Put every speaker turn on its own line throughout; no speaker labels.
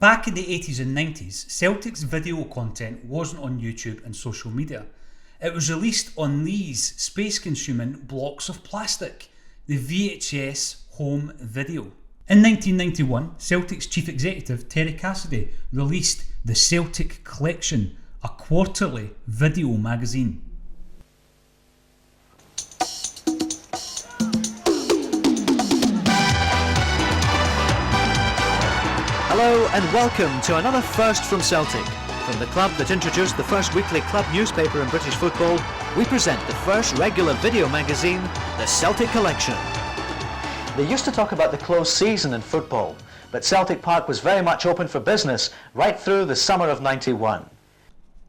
Back in the 80s and 90s, Celtic's video content wasn't on YouTube and social media. It was released on these space-consuming blocks of plastic, the VHS home video. In 1991, Celtic's chief executive Terry Cassidy released the Celtic Collection, a quarterly video magazine.
Hello and welcome to another first from Celtic. From the club that introduced the first weekly club newspaper in British football, we present the first regular video magazine, the Celtic Collection. They used to talk about the closed season in football, but Celtic Park was very much open for business right through the summer of '91.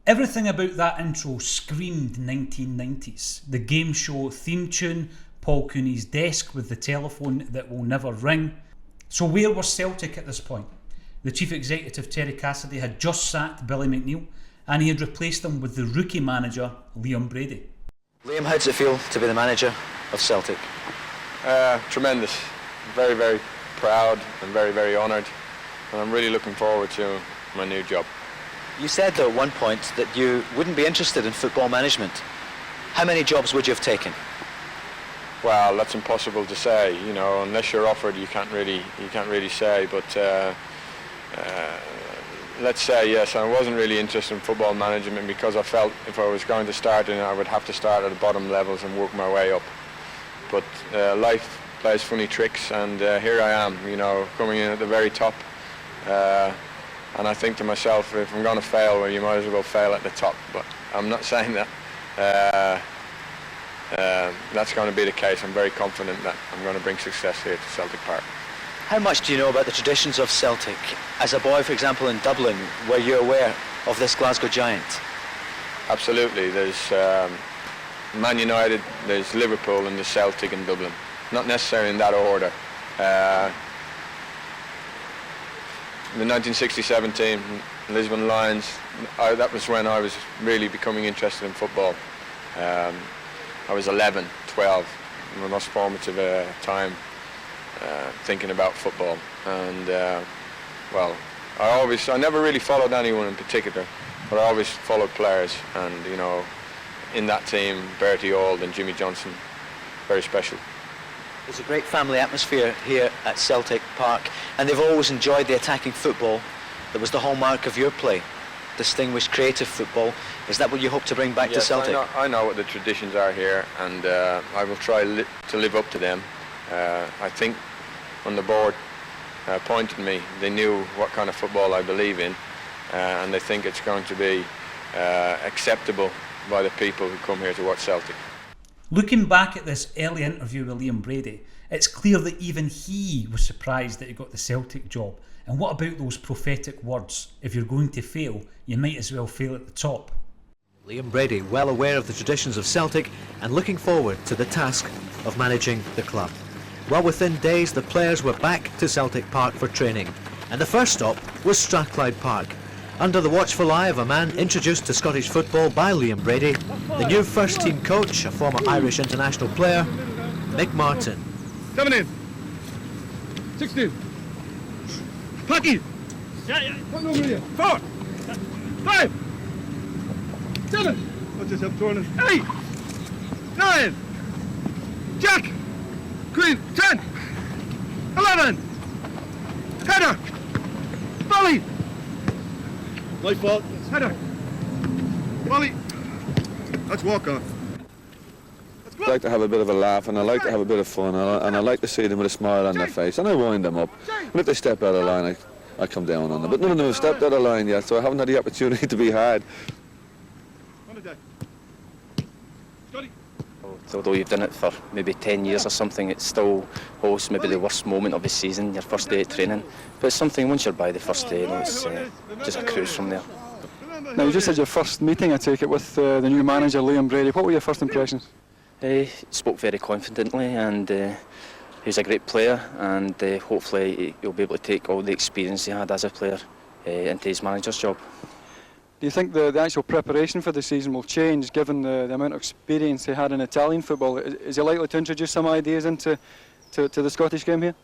Everything about that intro screamed 1990s. The game show theme tune, Paul Cooney's desk with the telephone that will never ring. So where was Celtic at this point? The chief executive Terry Cassidy had just sacked Billy McNeill and he had replaced him with the rookie manager Liam Brady.
Liam, how does it feel to be the manager of Celtic?
Tremendous. Very, very proud and very, very honoured. And I'm really looking forward to my new job.
You said though at one point that you wouldn't be interested in football management. How many jobs would you have taken?
Well, that's impossible to say. You know, unless you're offered, you can't really say. But let's say yes. I wasn't really interested in football management because I felt if I was going to start in it, I would have to start at the bottom levels and work my way up. But life plays funny tricks, and here I am. You know, coming in at the very top. And I think to myself, if I'm going to fail, well, you might as well fail at the top. But I'm not saying that. That's going to be the case. I'm very confident that I'm going to bring success here to Celtic Park.
How much do you know about the traditions of Celtic? As a boy, for example, in Dublin, were you aware of this Glasgow giant?
Absolutely. There's Man United, there's Liverpool, and there's Celtic in Dublin. Not necessarily in that order. The 1967 team, Lisbon Lions, that was when I was really becoming interested in football. I was 11, 12, my most formative time thinking about football. And well, I never really followed anyone in particular, but I always followed players. And you know, in that team, Bertie Auld and Jimmy Johnson, very special.
There's a great family atmosphere here at Celtic Park, and they've always enjoyed the attacking football that was the hallmark of your play. Distinguished creative football. Is that what you hope to bring back to Celtic?
I know what the traditions are here, and I will try to live up to them. I think when the board appointed me, they knew what kind of football I believe in, and they think it's going to be acceptable by the people who come here to watch Celtic.
Looking back at this early interview with Liam Brady, it's clear that even he was surprised that he got the Celtic job. And what about those prophetic words? If you're going to fail, you might as well fail at the top.
Liam Brady, well aware of the traditions of Celtic and looking forward to the task of managing the club. Well, within days, the players were back to Celtic Park for training. And the first stop was Strathclyde Park. Under the watchful eye of a man introduced to Scottish football by Liam Brady, the new first-team coach, a former Irish international player, Mick Martin.
17, 16, Packy, come over here, 4, 5, 7, let's just have turning, 8, 9, Jack, Queen, 10, 11, header, volley, light ball, header, volley, let's walk on.
I like to have a bit of a laugh, and I like to have a bit of fun, and I like to see them with a smile on their face, and I wind them up. And if they step out of line, I come down on them. But none of them have stepped out of line yet, so I haven't had the opportunity to be hard.
Although you've done it for maybe 10 years or something, it's still always maybe the worst moment of the season, your first day at training. But it's something, once you're by the first day, you know, it's just a cruise from there.
Now, you just had your first meeting, I take it, with the new manager, Liam Brady. What were your first impressions?
He spoke very confidently, and he's a great player, and hopefully he'll be able to take all the experience he had as a player into his manager's job.
Do you think the actual preparation for the season will change given the amount of experience he had in Italian football? Is he likely to introduce some ideas into the Scottish game here?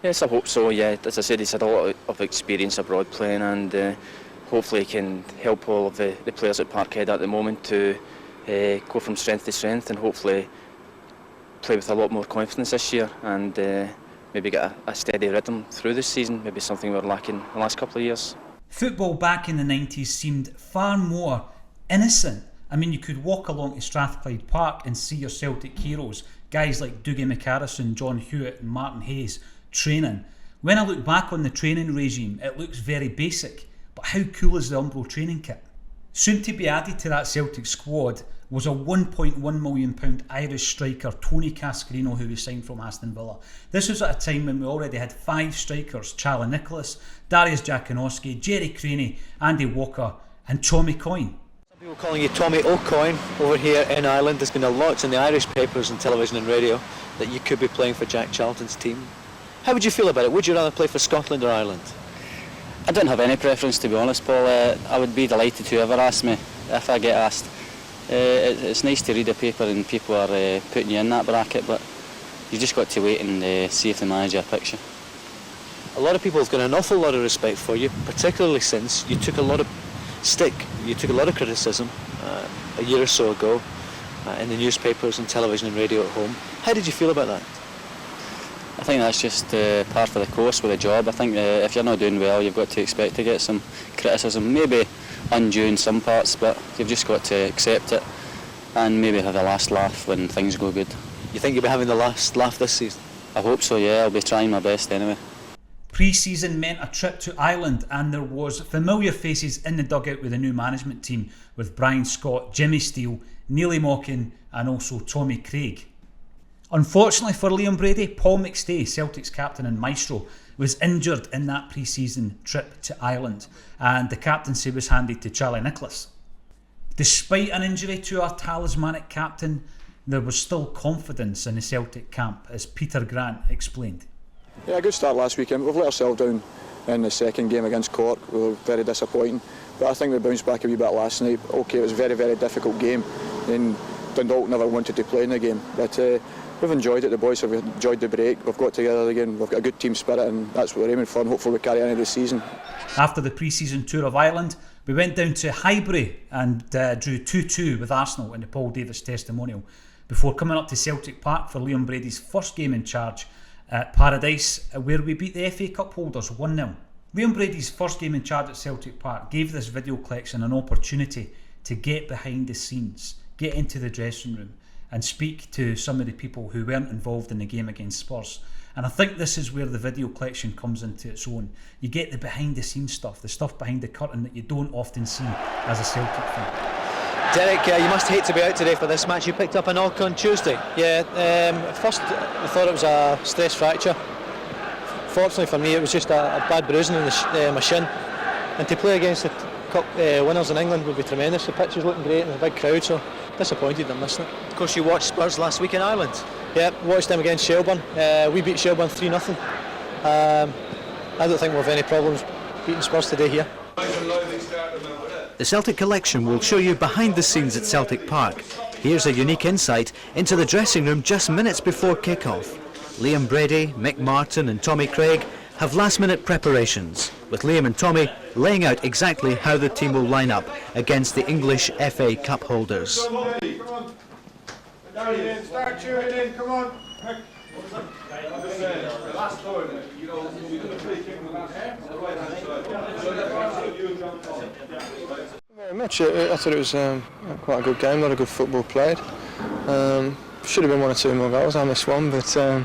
Yes, I hope so, yeah. As I said, he's had a lot of experience abroad playing, and hopefully he can help all of the players at Parkhead at the moment to go from strength to strength, and hopefully play with a lot more confidence this year, and maybe get a steady rhythm through this season, maybe something we were lacking the last couple of years.
Football back in the 90s seemed far more innocent. I mean, you could walk along to Strathclyde Park and see your Celtic heroes, guys like Dougie McHarrison, John Hewitt and Martin Hayes, training. When I look back on the training regime, it looks very basic, but how cool is the Umbro training kit? Soon to be added to that Celtic squad was a £1.1 million Irish striker Tony Cascarino, who we signed from Aston Villa. This was at a time when we already had 5 strikers: Charlie Nicholas, Darius Jakinowski, Jerry Craney, Andy Walker and Tommy Coyne.
Some people calling you Tommy O'Coyne over here in Ireland. There's been a lot in the Irish papers and television and radio that you could be playing for Jack Charlton's team. How would you feel about it? Would you rather play for Scotland or Ireland?
I don't have any preference, to be honest, Paul. I would be delighted to whoever asks me, if I get asked. It's nice to read a paper and people are putting you in that bracket, but you've just got to wait and see if the manager picks you.
A lot of people have got an awful lot of respect for you, particularly since you took a lot of stick, you took a lot of criticism a year or so ago in the newspapers and television and radio at home. How did you feel about that?
I think that's just par for the course with a job. I think if you're not doing well, you've got to expect to get some criticism, maybe undue in some parts, but you've just got to accept it and maybe have the last laugh when things go good.
You think you'll be having the last laugh this season?
I hope so, yeah. I'll be trying my best anyway.
Pre-season meant a trip to Ireland, and there was familiar faces in the dugout with the new management team, with Brian Scott, Jimmy Steele, Neely Mockin and also Tommy Craig. Unfortunately for Liam Brady, Paul McStay, Celtic's captain and maestro, was injured in that pre-season trip to Ireland, and the captaincy was handed to Charlie Nicholas. Despite an injury to our talismanic captain, there was still confidence in the Celtic camp, as Peter Grant explained.
Yeah, a good start last weekend. We've let ourselves down in the second game against Cork. We were very disappointing, but I think we bounced back a wee bit last night. Okay, it was a very, very difficult game, and Dundalk never wanted to play in the game, but we've enjoyed it. The boys have enjoyed the break. We've got together again. We've got a good team spirit, and that's what we're aiming for, and hopefully we carry on into the season.
After the pre-season tour of Ireland, we went down to Highbury and drew 2-2 with Arsenal in the Paul Davis testimonial, before coming up to Celtic Park for Liam Brady's first game in charge at Paradise, where we beat the FA Cup holders 1-0. Liam Brady's first game in charge at Celtic Park gave this video collection an opportunity to get behind the scenes, get into the dressing room and speak to some of the people who weren't involved in the game against Spurs. And I think this is where the video collection comes into its own. You get the behind the scenes stuff, the stuff behind the curtain that you don't often see as a Celtic fan.
Derek, you must hate to be out today for this match. You picked up a knock on Tuesday.
Yeah, first I thought it was a stress fracture. Fortunately for me, it was just a bad bruising in my shin. And to play against the Cup winners in England would be tremendous. The pitch was looking great and a big crowd, so disappointed I'm missing it.
Of course, you watched Spurs last week in Ireland.
Yeah, watched them against Shelbourne. We beat Shelbourne 3-0. I don't think we'll have any problems beating Spurs today here.
The Celtic Collection will show you behind the scenes at Celtic Park. Here's a unique insight into the dressing room just minutes before kick-off. Liam Brady, Mick Martin and Tommy Craig have last-minute preparations, with Liam and Tommy laying out exactly how the team will line up against the English FA Cup holders.
Start cheering in, come on. Very much. I thought it was quite a good game, a lot of good football played. Should have been 1 or 2 more goals. I missed one, but I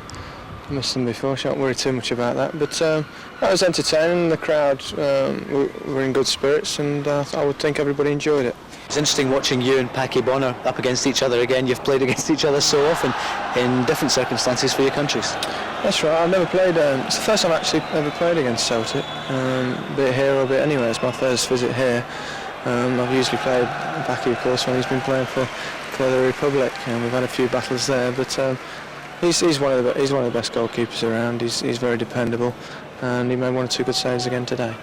missed them before, so I don't worry too much about that. But that was entertaining. The crowd were in good spirits, and I would think everybody enjoyed it.
It's interesting watching you and Packy Bonner up against each other again. You've played against each other so often in different circumstances for your countries.
That's right. I've never played. It's the first time I actually ever played against Celtic. Be it here or be it anywhere. It's my first visit here. I've usually played Packy, of course, when he's been playing for the Republic, and we've had a few battles there. But he's one of the best goalkeepers around. He's very dependable, and he made 1 or 2 good saves again today.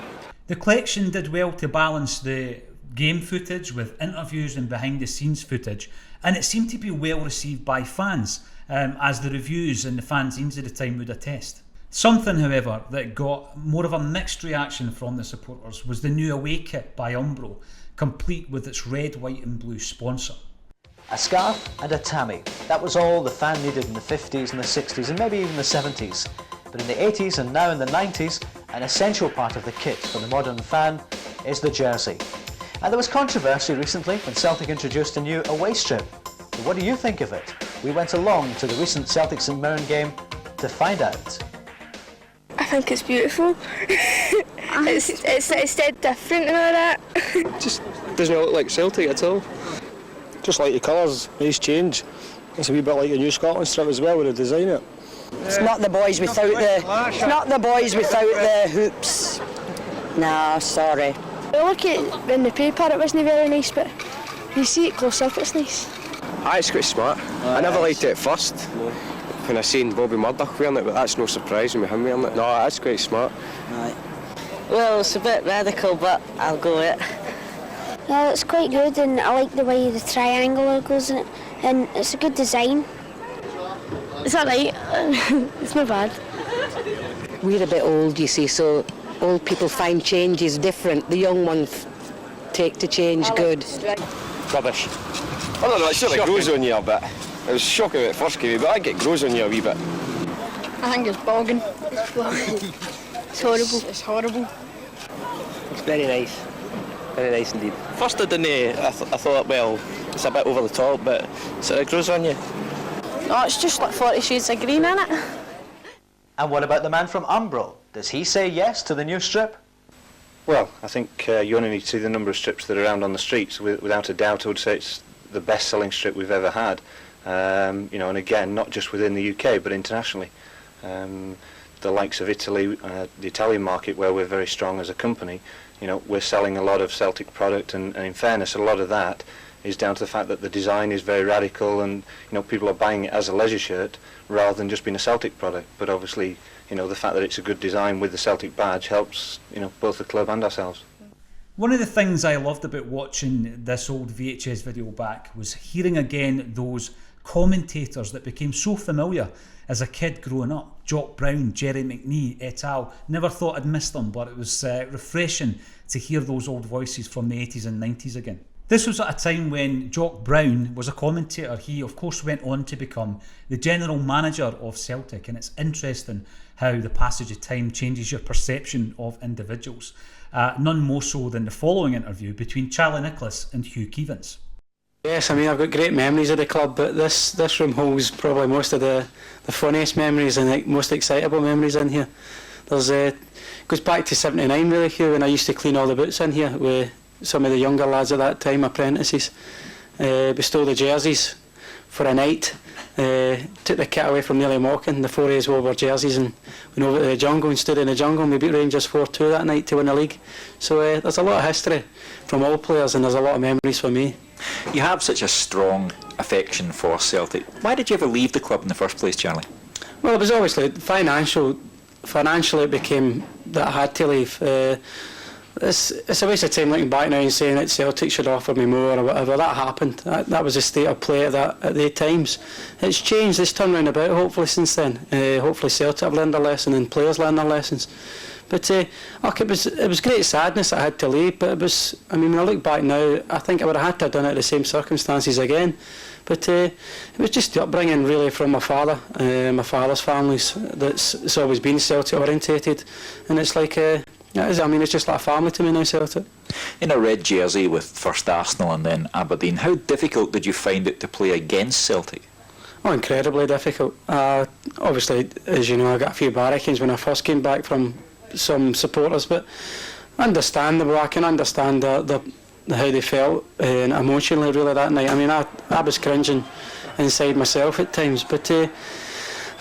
The collection did well to balance the game footage with interviews and behind the scenes footage, and it seemed to be well received by fans, as the reviews and the fanzines at the time would attest. Something, however, that got more of a mixed reaction from the supporters was the new away kit by Umbro, complete with its red, white and blue sponsor.
A scarf and a tammy. That was all the fan needed in the 50s and the 60s and maybe even the 70s. But in the 80s and now in the 90s, an essential part of the kit for the modern fan is the jersey. And there was controversy recently when Celtic introduced a new away strip. But what do you think of it? We went along to the recent Celtic St Mirren game to find out.
I think it's beautiful. it's dead different and all that.
Just doesn't look like Celtic at all. Just like the colours, nice change. It's a wee bit like a new Scotland strip as well with the design it.
It's not the boys without the hoops. No, sorry.
I look at it in the paper, it wasn't very nice, but you see it close up, it's nice.
It's quite smart. I never liked it at first when I seen Bobby Murdoch wearing it, but that's no surprise with him wearing it. No, that's quite smart.
Right. Well, it's a bit radical, but I'll go with it.
No, it's quite good, and I like the way the triangle goes in it, and it's a good design. It's alright, it's not bad.
We're a bit old, you see, so old people find change is different. The young ones take to change good.
Rubbish. I don't know, it sort of grows on you a bit. It was shocking when it first came in, but I think it grows on you a wee bit.
I think it's bogging. It's horrible. It's horrible.
It's very nice. Very nice indeed. First I didn't, I thought, well, it's a bit over the top, but sort of grows on you.
Oh, it's just like 40 shades of green in it.
And what about the man from Umbro? Does he say yes to the new strip?
Well, I think you only need to see the number of strips that are around on the streets. Without a doubt, I would say it's the best-selling strip we've ever had. You know, and again, not just within the UK, but internationally. The likes of Italy, the Italian market, where we're very strong as a company, you know, we're selling a lot of Celtic product, and in fairness, a lot of that is down to the fact that the design is very radical, and you know, people are buying it as a leisure shirt rather than just being a Celtic product. But obviously, you know, the fact that it's a good design with the Celtic badge helps, you know, both the club and ourselves.
One of the things I loved about watching this old VHS video back was hearing again those commentators that became so familiar as a kid growing up. Jock Brown, Jerry McNee, et al. Never thought I'd missed them, but it was refreshing to hear those old voices from the 80s and 90s again. This was at a time when Jock Brown was a commentator. He of course went on to become the general manager of Celtic, and it's interesting how the passage of time changes your perception of individuals. None more so than the following interview between Charlie Nicholas and Hugh Keevins.
Yes, I mean, I've got great memories of the club, but this room holds probably most of the funniest memories and the most excitable memories in here. There's goes back to '79 really, Hugh, when I used to clean all the boots in here with some of the younger lads at that time, apprentices. We stole the jerseys for a night, took the kit away from Nearly Mocking, the 4A's Wolver jerseys, and went over to the jungle and stood in the jungle, and we beat Rangers 4-2 that night to win the league. So there's a lot of history from all players, and there's a lot of memories for me.
You have such a strong affection for Celtic. Why did you ever leave the club in the first place, Charlie?
Well, it was obviously financially it became that I had to leave. It's a waste of time looking back now and saying that Celtic should offer me more or whatever. That happened. That was the state of play at the times. It's changed. It's turned round about hopefully since then. Hopefully Celtic have learned their lesson and players learn their lessons. But it was great sadness that I had to leave. But it was, I mean, when I look back now, I think I would have had to have done it in the same circumstances again. But it was just the upbringing really from my father, my father's families. It's always been Celtic orientated, and it's like. It's just like a family to me now, Celtic.
In a red jersey with first Arsenal and then Aberdeen, how difficult did you find it to play against Celtic?
Oh, incredibly difficult. Obviously, as you know, I got a few barrackings when I first came back from some supporters, but understandable. I can understand how they felt emotionally really that night. I mean, I was cringing inside myself at times, but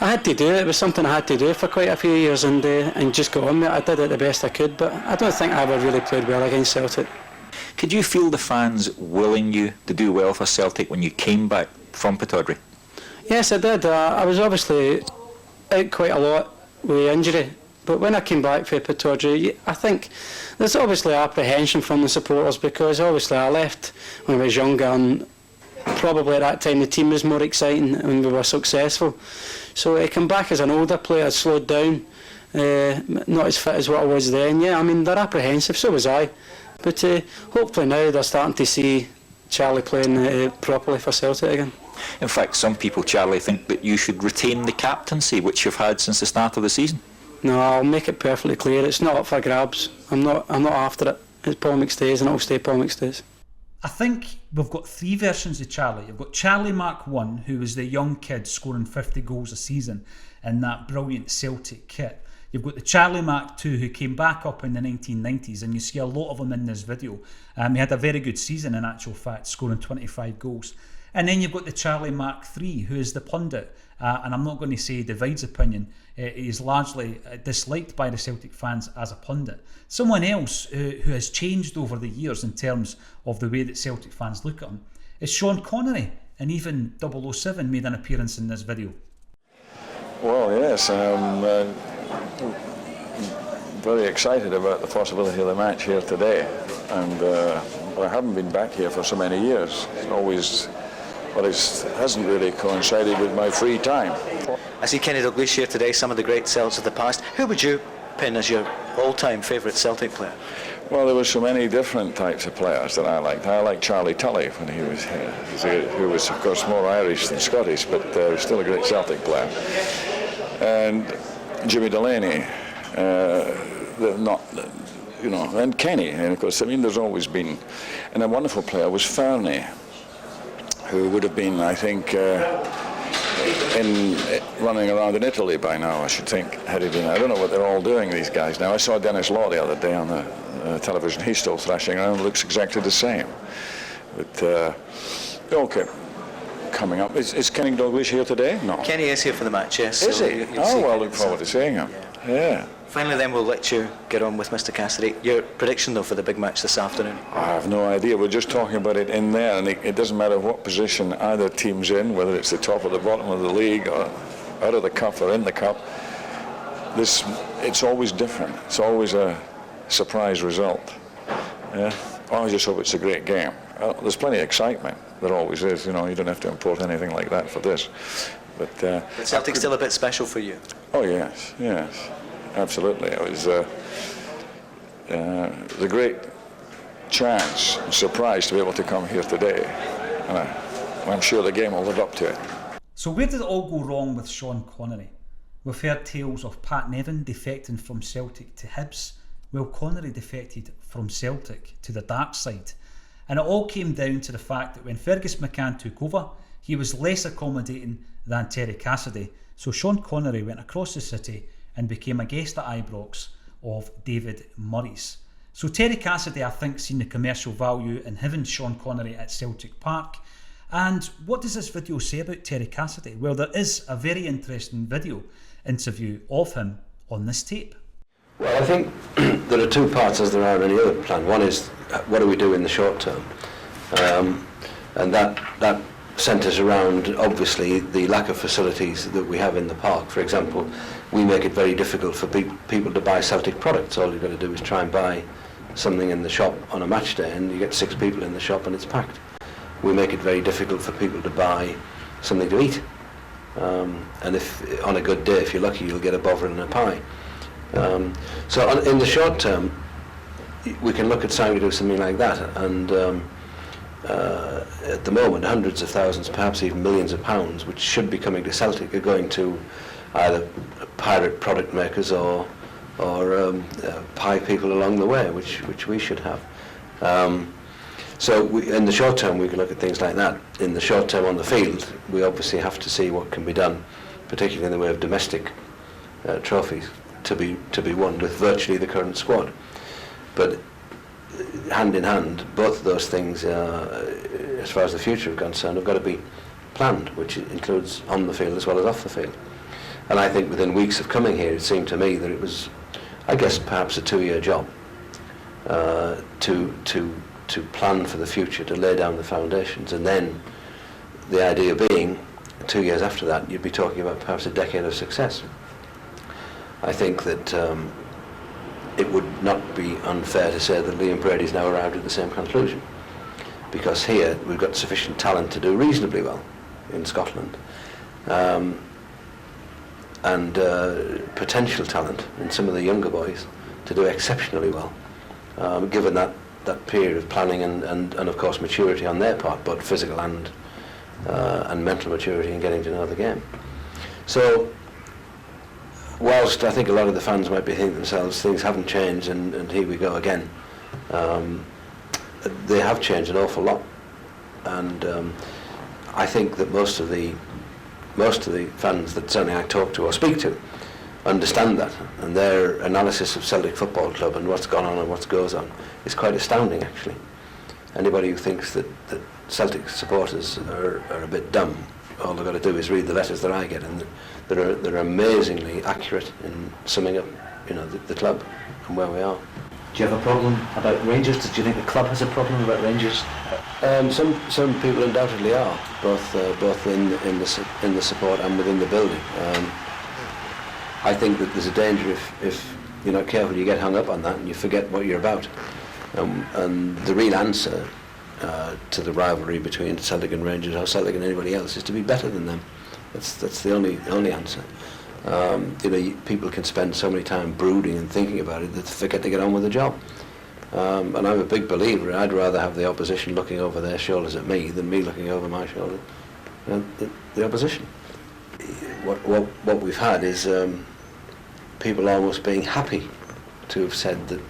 I had to do it. It was something I had to do for quite a few years, and just go on with it. I did it the best I could, but I don't think I ever really played well against Celtic.
Could you feel the fans willing you to do well for Celtic when you came back from Pittodrie?
Yes, I did. I was obviously out quite a lot with injury, but when I came back for Pittodrie, I think there's obviously apprehension from the supporters, because obviously I left when I was younger, and probably at that time the team was more exciting and we were successful. So to come back as an older player, slowed down, not as fit as what I was then. Yeah, I mean, they're apprehensive, so was I. But hopefully now they're starting to see Charlie playing properly for Celtic again.
In fact, some people, Charlie, think that you should retain the captaincy, which you've had since the start of the season.
No, I'll make it perfectly clear. It's not up for grabs. I'm not after it. It's Paul McStay's, and it'll stay Paul McStay's.
I think we've got three versions of Charlie. You've got Charlie Mark 1, who was the young kid scoring 50 goals a season in that brilliant Celtic kit. You've got the Charlie Mark 2, who came back up in the 1990s, and you see a lot of him in this video. He had a very good season, in actual fact, scoring 25 goals. And then you've got the Charlie Mark 3, who is the pundit, and I'm not going to say divides opinion. He is largely disliked by the Celtic fans as a pundit. Someone else who has changed over the years in terms of the way that Celtic fans look at him is Sean Connery, and even 007 made an appearance in this video.
Well, yes, I'm very excited about the possibility of the match here today, and I haven't been back here for so many years. It's always, but it hasn't really coincided with my free time.
I see Kenny Dalglish here today, some of the great Celts of the past. Who would you pin as your all-time favourite Celtic player?
Well, there were so many different types of players that I liked. I liked Charlie Tully when he was here, who was, of course, more Irish than Scottish, but still a great Celtic player. And Jimmy Delaney, and Kenny, and of course, I mean, there's always been. And a wonderful player was Fernie, who would have been, I think, running around in Italy by now, I should think, had he been. I don't know what they're all doing, these guys now. I saw Dennis Law the other day on the television. He's still thrashing around, looks exactly the same. But, okay, coming up. Is Kenny Dalglish here today? No.
Kenny is here for the match, yes.
Is he? Oh, well, look forward to seeing him. Yeah.
Finally, then, we'll let you get on with Mr. Cassidy. Your prediction, though, for the big match this afternoon?
I have no idea. We're just talking about it in there, and it doesn't matter what position either team's in, whether it's the top or the bottom of the league, or out of the cup or in the cup. It's always different. It's always a surprise result. Yeah. I just hope it's a great game. There's plenty of excitement. There always is. You know, you don't have to import anything like that for this. But
Celtic's still a bit special for you.
Oh yes, yes. Absolutely. It was the great chance and surprise to be able to come here today. And I'm sure the game will live up to it.
So where did it all go wrong with Sean Connery? We've heard tales of Pat Nevin defecting from Celtic to Hibs. Well, Connery defected from Celtic to the dark side. And it all came down to the fact that when Fergus McCann took over, he was less accommodating than Terry Cassidy. So Sean Connery went across the city and became a guest at Ibrox of David Murray's. So Terry Cassidy, I think, seen the commercial value in having Sean Connery at Celtic Park. And what does this video say about Terry Cassidy? Well, there is a very interesting video interview of him on this tape.
Well, I think there are two parts, as there are in any other plan. One is, what do we do in the short term? And that centres around, obviously, the lack of facilities that we have in the park. For example, we make it very difficult for people to buy Celtic products. All you've got to do is try and buy something in the shop on a match day, and you get 6 people in the shop and it's packed. We make it very difficult for people to buy something to eat. And if on a good day, if you're lucky, you'll get a bovril and a pie. So in the short term, we can look at trying to do something like that, and at the moment, hundreds of thousands, perhaps even millions of pounds, which should be coming to Celtic, are going to either pirate product makers or pie people along the way, which we should have. So in the short term, we can look at things like that. In the short term on the field, we obviously have to see what can be done, particularly in the way of domestic trophies, to be won with virtually the current squad. But hand in hand, both of those things, as far as the future is concerned, have got to be planned, which includes on the field as well as off the field. And I think within weeks of coming here, it seemed to me that it was, I guess, perhaps a 2-year job to plan for the future, to lay down the foundations, and then the idea being, 2 years after that, you'd be talking about perhaps a decade of success. I think that it would not be unfair to say that Liam Brady's now arrived at the same conclusion, because here we've got sufficient talent to do reasonably well in Scotland. and potential talent in some of the younger boys to do exceptionally well, given that period of planning and of course maturity on their part, both physical and mental maturity in getting to know the game. So whilst I think a lot of the fans might be thinking to themselves things haven't changed and here we go again, they have changed an awful lot, and I think that most of the fans that certainly I talk to or speak to understand that, and their analysis of Celtic Football Club and what's gone on and what goes on is quite astounding, actually. Anybody who thinks that Celtic supporters are a bit dumb, all they've got to do is read the letters that I get, and they're amazingly accurate in summing up, the club and where we are.
Do you have a problem about Rangers? Do you think the club has a problem about Rangers?
Some people undoubtedly are, both in the support and within the building. I think that there's a danger if you're not careful, you get hung up on that and you forget what you're about. And the real answer to the rivalry between Celtic and Rangers, or Celtic and anybody else, is to be better than them. That's the only answer. People can spend so many time brooding and thinking about it that they forget to get on with the job. And I'm a big believer. I'd rather have the opposition looking over their shoulders at me than me looking over my shoulder at the opposition. What we've had is people almost being happy to have said that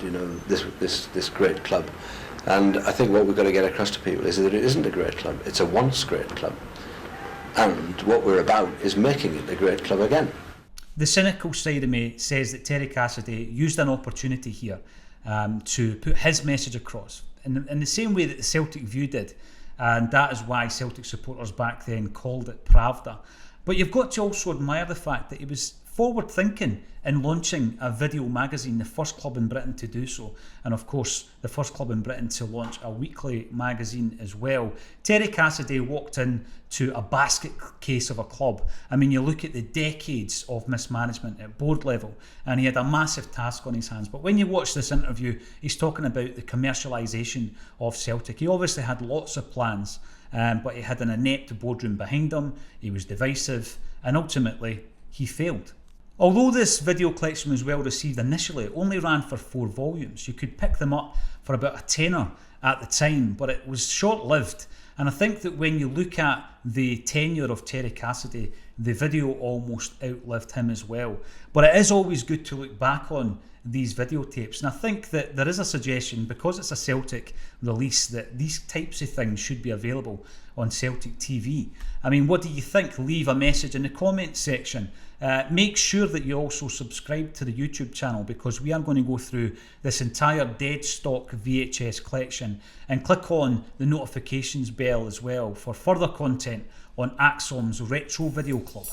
this great club, and I think what we've got to get across to people is that it isn't a great club. It's a once great club, and what we're about is making it a great club again.
The cynical side of me says that Terry Cassidy used an opportunity here to put his message across in the same way that the Celtic View did, and that is why Celtic supporters back then called it Pravda. But you've got to also admire the fact that he was forward thinking in launching a video magazine, the first club in Britain to do so, and of course the first club in Britain to launch a weekly magazine as well. Terry Cassidy walked in to a basket case of a club. I mean, you look at the decades of mismanagement at board level, and he had a massive task on his hands. But when you watch this interview, he's talking about the commercialisation of Celtic. He obviously had lots of plans, but he had an inept boardroom behind him. He was divisive, and ultimately he failed. Although this video collection was well received initially, it only ran for 4 volumes. You could pick them up for about a tenner at the time, but it was short-lived. And I think that when you look at the tenure of Terry Cassidy, the video almost outlived him as well. But it is always good to look back on these videotapes, and I think that there is a suggestion, because it's a Celtic release, that these types of things should be available on Celtic TV. I mean, what do you think? Leave a message in the comments section. Make sure that you also subscribe to the YouTube channel, because we are going to go through this entire dead stock VHS collection, and click on the notifications bell as well for further content on Axom's Retro Video Club.